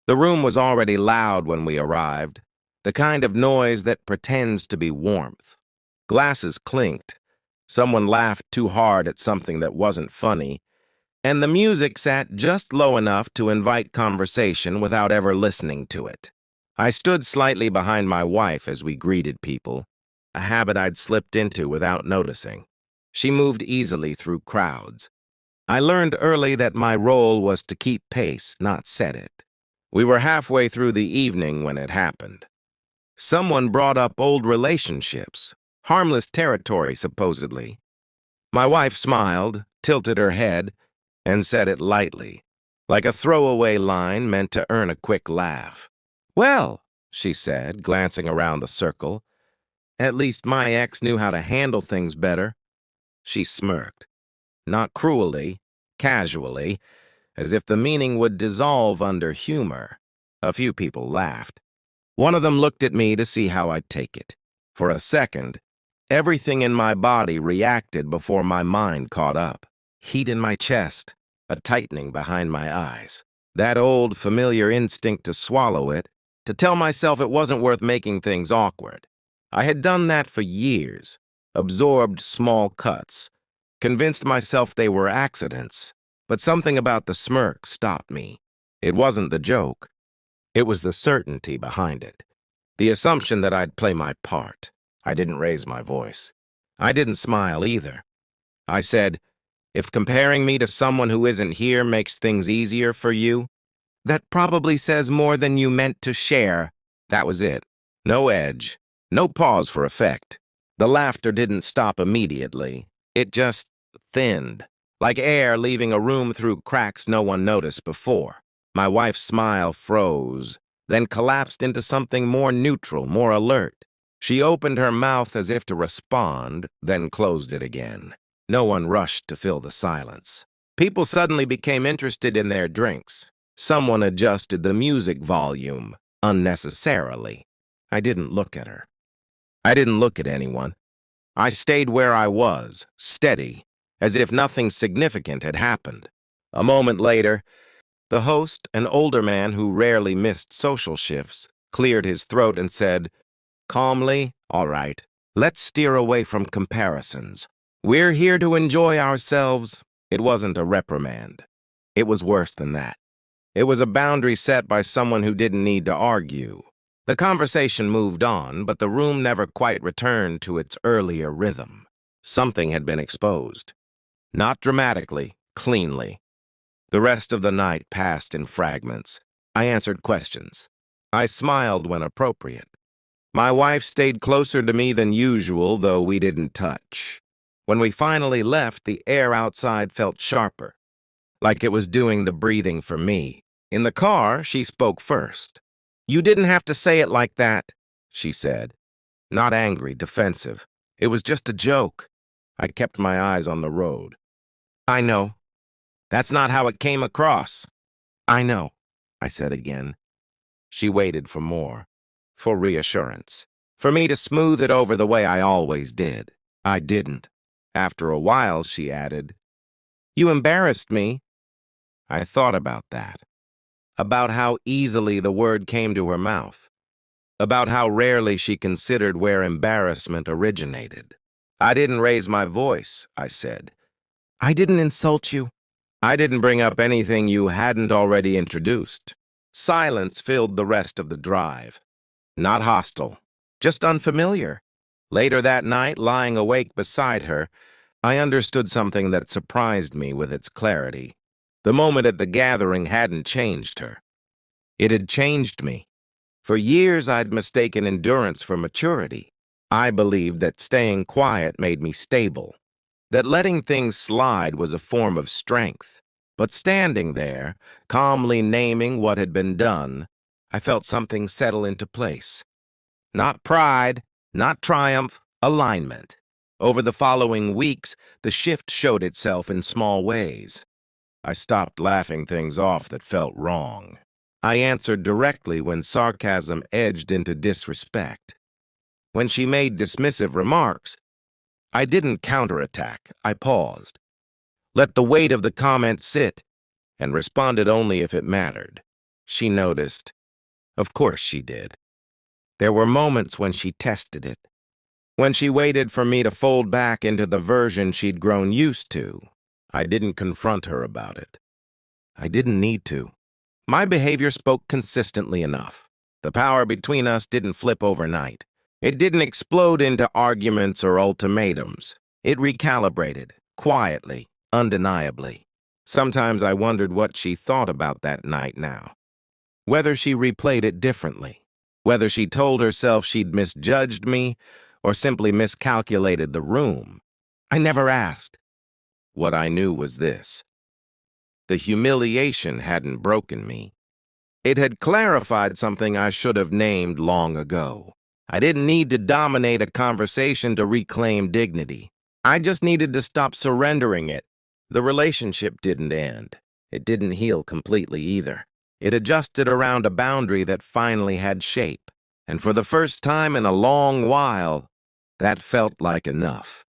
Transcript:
The room was already loud when we arrived, the kind of noise that pretends to be warmth. Glasses clinked, someone laughed too hard at something that wasn't funny, and the music sat just low enough to invite conversation without ever listening to it. I stood slightly behind my wife as we greeted people, a habit I'd slipped into without noticing. She moved easily through crowds. I learned early that my role was to keep pace, not set it. We were halfway through the evening when it happened. Someone brought up old relationships, harmless territory, supposedly. My wife smiled, tilted her head, and said it lightly, like a throwaway line meant to earn a quick laugh. "Well," she said, glancing around the circle, "at least my ex knew how to handle things better." She smirked, not cruelly, casually, as if the meaning would dissolve under humor. A few people laughed. One of them looked at me to see how I'd take it. For a second, everything in my body reacted before my mind caught up. Heat in my chest, a tightening behind my eyes. That old, familiar instinct to swallow it, to tell myself it wasn't worth making things awkward. I had done that for years, absorbed small cuts, convinced myself they were accidents, but something about the smirk stopped me. It wasn't the joke. It was the certainty behind it. The assumption that I'd play my part. I didn't raise my voice. I didn't smile either. I said, "If comparing me to someone who isn't here makes things easier for you, that probably says more than you meant to share." That was it. No edge. No pause for effect. The laughter didn't stop immediately. It just thinned, like air leaving a room through cracks no one noticed before. My wife's smile froze, then collapsed into something more neutral, more alert. She opened her mouth as if to respond, then closed it again. No one rushed to fill the silence. People suddenly became interested in their drinks. Someone adjusted the music volume, unnecessarily. I didn't look at her. I didn't look at anyone. I stayed where I was, steady, as if nothing significant had happened. A moment later, the host, an older man who rarely missed social shifts, cleared his throat and said, calmly, "All right, let's steer away from comparisons. We're here to enjoy ourselves." It wasn't a reprimand. It was worse than that. It was a boundary set by someone who didn't need to argue. The conversation moved on, but the room never quite returned to its earlier rhythm. Something had been exposed. Not dramatically, cleanly. The rest of the night passed in fragments. I answered questions. I smiled when appropriate. My wife stayed closer to me than usual, though we didn't touch. When we finally left, the air outside felt sharper, like it was doing the breathing for me. In the car, she spoke first. "You didn't have to say it like that," she said. Not angry, defensive. It was just a joke. I kept my eyes on the road. "I know. That's not how it came across." "I know," I said again. She waited for more, for reassurance, for me to smooth it over the way I always did. I didn't. After a while, she added, "You embarrassed me." I thought about that, about how easily the word came to her mouth, about how rarely she considered where embarrassment originated. "I didn't raise my voice," I said. "I didn't insult you. I didn't bring up anything you hadn't already introduced." Silence filled the rest of the drive. Not hostile, just unfamiliar. Later that night, lying awake beside her, I understood something that surprised me with its clarity. The moment at the gathering hadn't changed her. It had changed me. For years, I'd mistaken endurance for maturity. I believed that staying quiet made me stable, that letting things slide was a form of strength. But standing there, calmly naming what had been done, I felt something settle into place. Not pride, not triumph, alignment. Over the following weeks, the shift showed itself in small ways. I stopped laughing things off that felt wrong. I answered directly when sarcasm edged into disrespect. When she made dismissive remarks, I didn't counterattack. I paused, let the weight of the comment sit, and responded only if it mattered. She noticed. Of course she did. There were moments when she tested it, when she waited for me to fold back into the version she'd grown used to. I didn't confront her about it. I didn't need to. My behavior spoke consistently enough. The power between us didn't flip overnight. It didn't explode into arguments or ultimatums. It recalibrated, quietly, undeniably. Sometimes I wondered what she thought about that night now. Whether she replayed it differently. Whether she told herself she'd misjudged me or simply miscalculated the room. I never asked. What I knew was this. The humiliation hadn't broken me. It had clarified something I should have named long ago. I didn't need to dominate a conversation to reclaim dignity. I just needed to stop surrendering it. The relationship didn't end. It didn't heal completely either. It adjusted around a boundary that finally had shape. And for the first time in a long while, that felt like enough.